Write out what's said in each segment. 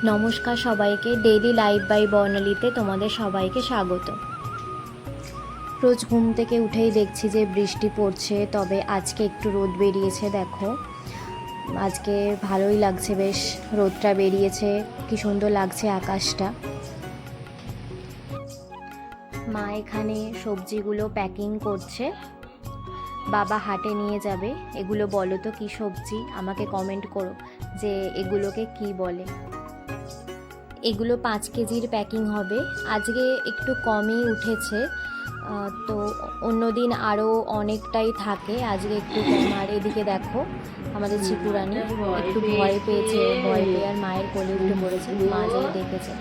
নমস্কার সবাইকে, daily life by বর্ণালীতে তোমাদের সবাইকে স্বাগত। রোজ ঘুম থেকে উঠেই দেখছি যে বৃষ্টি পড়ছে, তবে আজকে একটু রোদ বেরিয়েছে। দেখো আজকে ভালোই লাগছে, বেশ রোদটা বেরিয়েছে, কি সুন্দর লাগছে আকাশটা। মা এখানে সবজিগুলো প্যাকিং করছে, বাবা হাটে নিয়ে যাবে। এগুলো বলো তো কী সবজি, আমাকে কমেন্ট করো যে এগুলোকে কি বলে। এগুলো 5 কেজির প্যাকিং হবে। আজকে একটু কমই উঠেছে, তো অন্যদিন আরও অনেকটাই থাকে, আজকে একটু কম। আর এদিকে দেখো আমাদের চিকুরানি একটু ভয় পেয়েছে, ভয় পেয়ে আর মায়ের কোলে উঠে পড়েছে, মা যেই দেখেছে।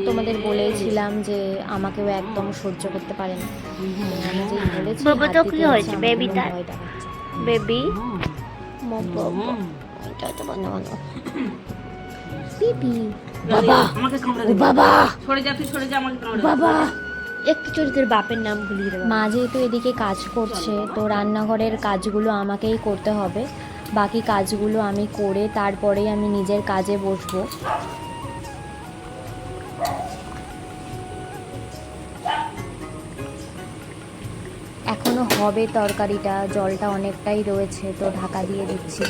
তোমাদের বলেছিলাম যে আমাকেও একদম সহ্য করতে পারে না, আমি যেই বলেছি বাবা তো কি হয়েছে বেবি তার ভয় দেখাচ্ছে। বেবি পিপি বাবা বাবা সরে যা, তুই সরে যা, আমাকে কামড়ে। বাবা একটু চরিত্রের বাপের নাম ভুলিয়ে দেবো। মা যেহেতু এদিকে কাজ করছে, তো রান্নাঘরের কাজগুলো আমাকেই করতে হবে। বাকি কাজগুলো আমি করে তারপরেই আমি নিজের কাজে বসবো। এখনো হবে তরকারিটা, জলটা অনেকটাই রয়েছে, তো ঢাকা দিয়ে দিচ্ছি।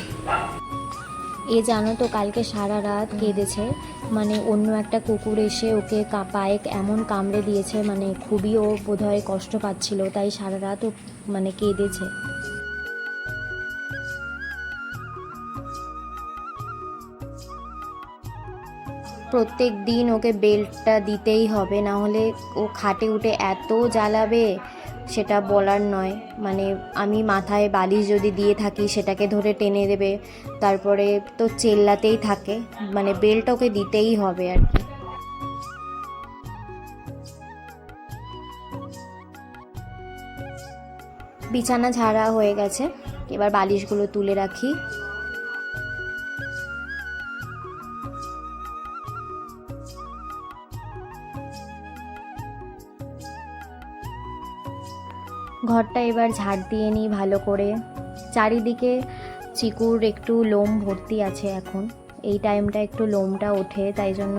এ জানো তো কালকে সারা রাত কেঁদেছে, মানে অন্য একটা কুকুর এসে ওকে পায়ে এমন কামড়ে দিয়েছে, মানে খুবই ও বোধহয় কষ্ট পাচ্ছিল, তাই সারা রাত ও মানে কেঁদেছে। প্রত্যেক দিন ওকে বেল্টটা দিতেই হবে, না হলে ও খাটে উঠে এত জ্বালাবে সেটা বলার নয়। মানে আমি মাথায় বালিশ যদি দিয়ে থাকি সেটাকে ধরে টেনে দেবে, তারপরে তো চেল্লাতেই থাকে, মানে বেল্ট ওকে দিতেই হবে আর কি। বিছানা ঝাড়া হয়ে গেছে, এবার বালিশগুলো তুলে রাখি। ঘরটা এবার ঝাড় দিয়ে নিই ভালো করে। চারিদিকে চিকুর একটু লোম ভর্তি আছে এখন, এই টাইমটা একটু লোমটা ওঠে, তাই জন্য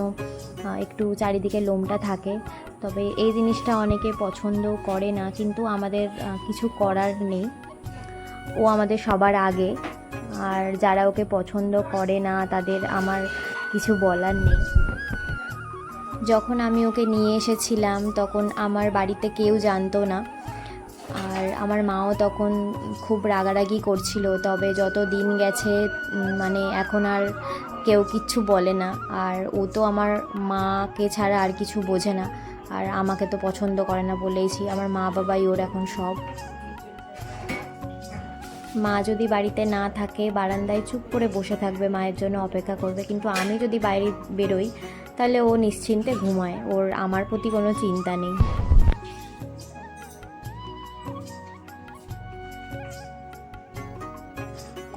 একটু চারিদিকে লোমটা থাকে। তবে এই জিনিসটা অনেকে পছন্দ করে না, কিন্তু আমাদের কিছু করার নেই, ও আমাদের সবার আগে। আর যারা ওকে পছন্দ করে না তাদের আমার কিছু বলার নেই। যখন আমি ওকে নিয়ে এসেছিলাম তখন আমার বাড়িতে কেউ জানতো না, আর আমার মাও তখন খুব রাগারাগি করছিল। তবে যত দিন গেছে মানে এখন আর কেউ কিচ্ছু বলে না, আর ও তো আমার মাকে ছাড়া আর কিছু বোঝে না, আর আমাকে তো পছন্দ করে না বলেইছি। আমার মা বাবাই ওর এখন সব। মা যদি বাড়িতে না থাকে বারান্দায় চুপ করে বসে থাকবে, মায়ের জন্য অপেক্ষা করবে, কিন্তু আমি যদি বাইরে বেরোই তাহলে ও নিশ্চিন্তে ঘুমায়, ওর আমার প্রতি কোনো চিন্তা নেই।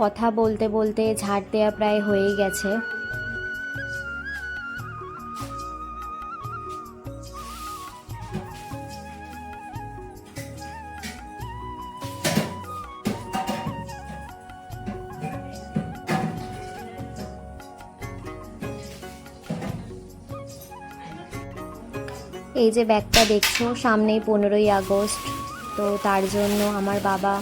কথা বলতে বলতে ঝাড় দেওয়া প্রায় হয়েই গেছে। এই যে ব্যাগটা দেখছো, সামনেই 15ই আগস্ট, তো তার জন্য আমার বাবা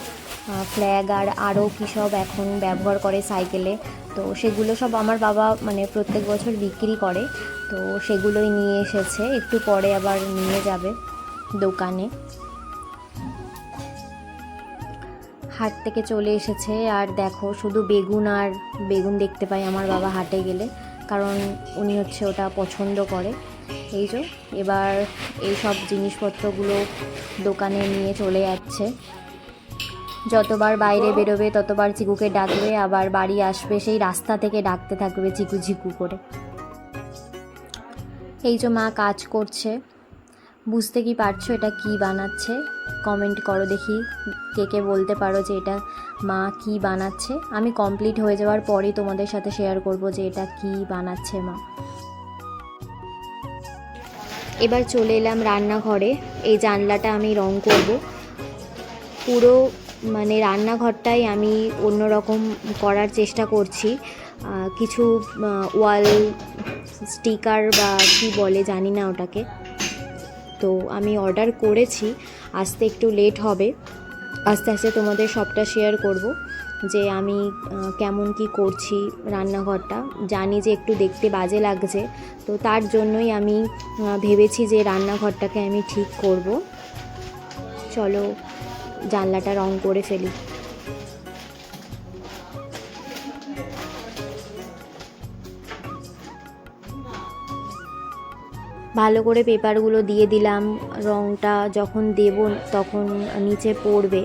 ফ্ল্যাগ আর আরও কী সব এখন ব্যবহার করে সাইকেলে, তো সেগুলো সব আমার বাবা মানে প্রত্যেক বছর বিক্রি করে, তো সেগুলোই নিয়ে এসেছে, একটু পরে আবার নিয়ে যাবে দোকানে। হাট থেকে চলে এসেছে, আর দেখো শুধু বেগুন আর বেগুন দেখতে পাই আমার বাবা হাটে গেলে, কারণ উনি হচ্ছে ওটা পছন্দ করে। এই যে এবার এই সব জিনিসপত্রগুলো দোকানে নিয়ে চলে যাচ্ছে। যতবার বাইরে বেরোবে ততবার চিকুকে ডাকবে, আবার বাড়ি আসবে সেই রাস্তা থেকে ডাকতে থাকবে চিকু চিকু করে। এই যে মা কাজ করছে, বুঝতে কি পারছো এটা কি বানাচ্ছে? কমেন্ট করো দেখি কে কে বলতে পারো যে এটা মা কি বানাচ্ছে। আমি কমপ্লিট হয়ে যাওয়ার পরেই তোমাদের সাথে শেয়ার করব যে এটা কি বানাচ্ছে মা। এবার চলে এলাম রান্নাঘরে, এই জানলাটা আমি রং করব। পুরো মানে রান্নাঘরটাই আমি অন্যরকম করার চেষ্টা করছি, কিছু ওয়াল স্টিকার বা কি বলে জানি না ওটাকে, তো আমি অর্ডার করেছি, আসতে একটু লেট হবে। আস্তে আস্তে তোমাদের সবটা শেয়ার করব যে আমি কেমন কি করছি রান্নাঘরটা। জানি যে একটু দেখতে বাজে লাগছে, তো তার জন্যই আমি ভেবেছি যে রান্নাঘরটাকে আমি ঠিক করব। চলো জানলাটা রং করে ফেলি। ভালো করে পেপারগুলো দিয়ে দিলাম, রংটা যখন দেব তখন নিচে পড়বে,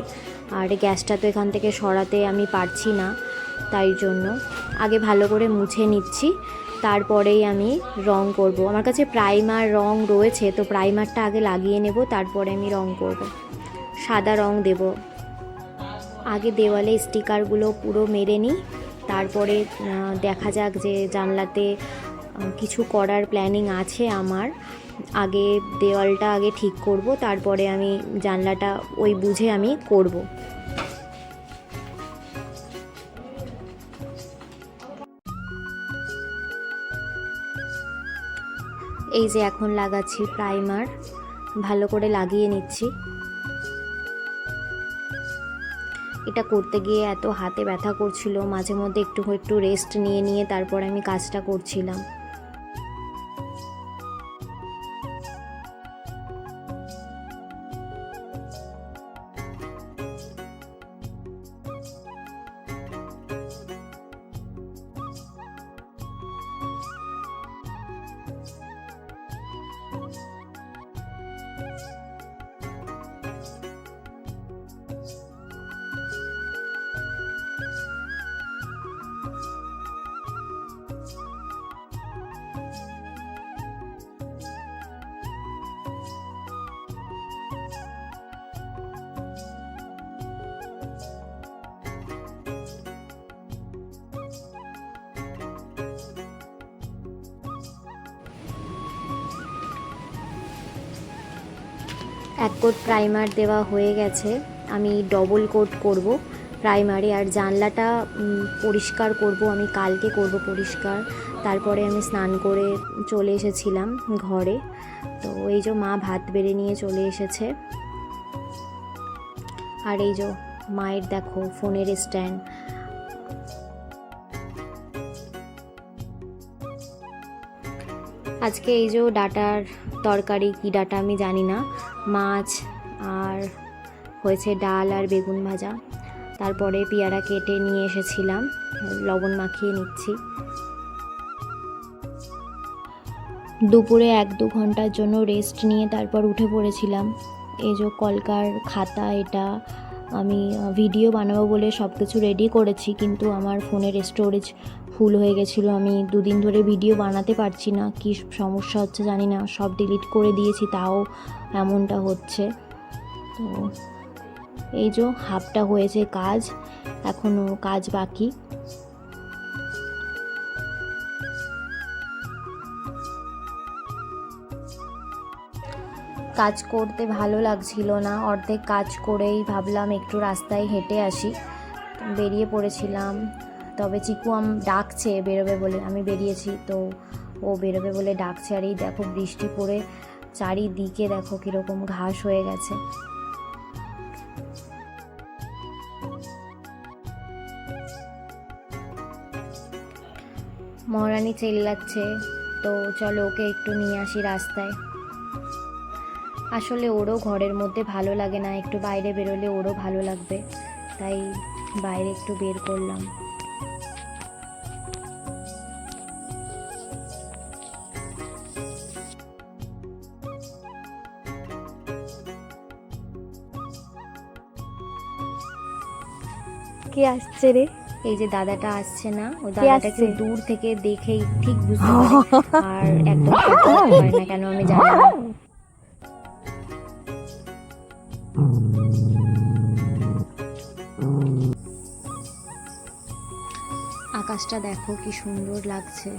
আর গ্যাসটা তো এখান থেকে সরাতে আমি পারছি না, তাই জন্য আগে ভালো করে মুছে নিচ্ছি, তারপরেই আমি রং করব। আমার কাছে প্রাইমার রং রয়েছে, তো প্রাইমারটা আগে লাগিয়ে নেব, তারপরে আমি রং করব। সাদা রং দেব। আগে দেওয়ালে স্টিকারগুলো পুরো মেরে নিই, তারপরে দেখা যাক যে জানলাতে কিছু করার প্ল্যানিং আছে আমার। আগে দেওয়ালটা আগে ঠিক করব, তারপরে আমি জানলাটা ওই বুঝে আমি করব। এই যে এখন লাগাচ্ছি প্রাইমার, ভালো করে লাগিয়ে নিচ্ছি। এটা করতে গিয়ে এত হাতে ব্যথা করছিল, মাঝে মধ্যে একটু একটু রেস্ট নিয়ে নিয়ে তারপর আমি কাজটা করছিলাম। এক কোট প্রাইমার দেওয়া হয়ে গেছে, আমি ডবল কোট করব প্রাইমারে। আর জানলাটা পরিষ্কার করব, আমি কালকে করব পরিষ্কার। তারপরে আমি স্নান করে চলে এসেছিলাম ঘরে, তো এই যে মা ভাত বেড়ে নিয়ে চলে এসেছে। আর এই যে মায়ের দেখো ফোনের স্ট্যান্ড। আজকে এই যে ডাটার তরকারি, কি ডাটা আমি জানি না, মাছ আর হয়েছে ডাল আর বেগুন ভাজা। তারপরে পেয়ারা কেটে নিয়ে এসেছিলাম, লবণ মাখিয়ে নিচ্ছি। দুপুরে 1-2 ঘন্টার জন্য রেস্ট নিয়ে তারপর উঠে পড়েছিলাম। এই যে কলকার খাতা, এটা আমি ভিডিও বানাবো বলে সব কিছু রেডি করেছি, কিন্তু আমার ফোনের স্টোরেজ ফুল হয়ে গেছিলো। আমি 2 দিন ধরে ভিডিও বানাতে পারছি না, কি সমস্যা হচ্ছে জানি না। সব ডিলিট করে দিয়েছি, তাও এমনটা হচ্ছে। তো এই যে হাফটা হয়েছে কাজ, এখনও কাজ বাকি। কাজ করতে ভালো লাগছিল না, অর্ধেক কাজ করেই ভাবলাম একটু রাস্তায় হেঁটে আসি, বেরিয়ে পড়েছিলাম। তবে চিকু ডাকছে বেরোবে বলে, আমি বেরিয়েছি, তো ও বেরোবে বলে ডাকছে। আর এই দেখো বৃষ্টি পড়ে চারিদিকে দেখো কীরকম ঘাস হয়ে গেছে। মহারানী চেল্লাচ্ছে, তো চলো ওকে একটু নিয়ে আসি রাস্তায়। আসলে ওরও ঘরের মধ্যে ভালো লাগে না, একটু বাইরে বেরোলে ওরও ভালো লাগবে, তাই বাইরে একটু বের করলাম। কে আসছে রে? এই যে দাদাটা আসছে না, ও দাদাটাকে দূর থেকে দেখেই ঠিক বুঝতে পারে, আর একদম কথা বলতে পারে না, কেন আমি জানি না। আকাশটা দেখো কি সুন্দর লাগছে।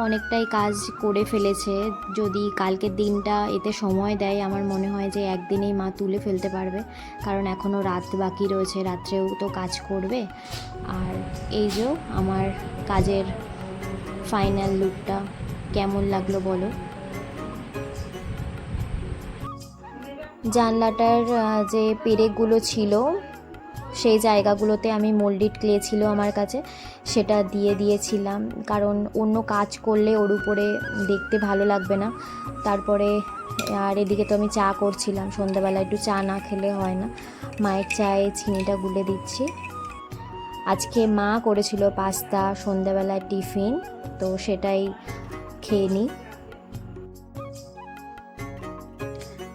অনেকটাই কাজ করে ফেলেছে। যদি কালকের দিনটা এতে সময় দেয় আমার মনে হয় যে একদিনেই মা তুলে ফেলতে পারবে, কারণ এখনও রাত বাকি রয়েছে, রাত্রেও তো কাজ করবে। আর এই যে আমার কাজের ফাইনাল লুকটা কেমন লাগলো বলো। জানলাটার যে পেরেকগুলো ছিল সেই জায়গাগুলোতে আমি মোল্ডেড ক্লে ছিল আমার কাছে, সেটা দিয়ে দিয়েছিলাম, কারণ অন্য কাজ করলে ওর উপরে দেখতে ভালো লাগবে না। তারপরে আর এদিকে তো আমি চা করছিলাম, সন্ধ্যাবেলা একটু চা না খেলে হয় না। মায়ের চায়ে চিনিটা গুলে দিচ্ছি। আজকে মা করেছিল পাস্তা সন্ধ্যাবেলায় টিফিন, তো সেটাই খেয়ে নিই।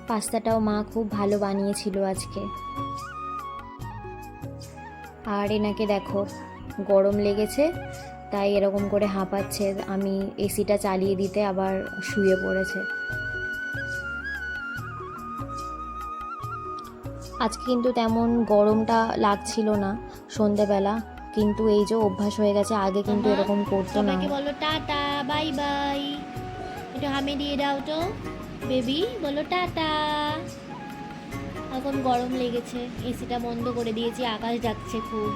পাস্তাটাও মা খুব ভালো বানিয়েছিল আজকে। আর এনাকে দেখো গরম লেগেছে তাই এরকম করে হাঁপাচ্ছে, আমি এসিটা চালিয়ে দিতে আবার শুয়ে পড়েছে। আজকে কিন্তু তেমন গরমটা লাগছিল না সন্ধেবেলা, কিন্তু এই যে অভ্যাস হয়ে গেছে, আগে কিন্তু এরকম করতো না। সবাইকে বলো টাটা বাই বাই, একটু হামি দিয়ে দাও তো বেবি, বলো টাটা। এখন গরম লেগেছে, এসিটা বন্ধ করে দিয়েছি, আকাশ যাচ্ছে খুব।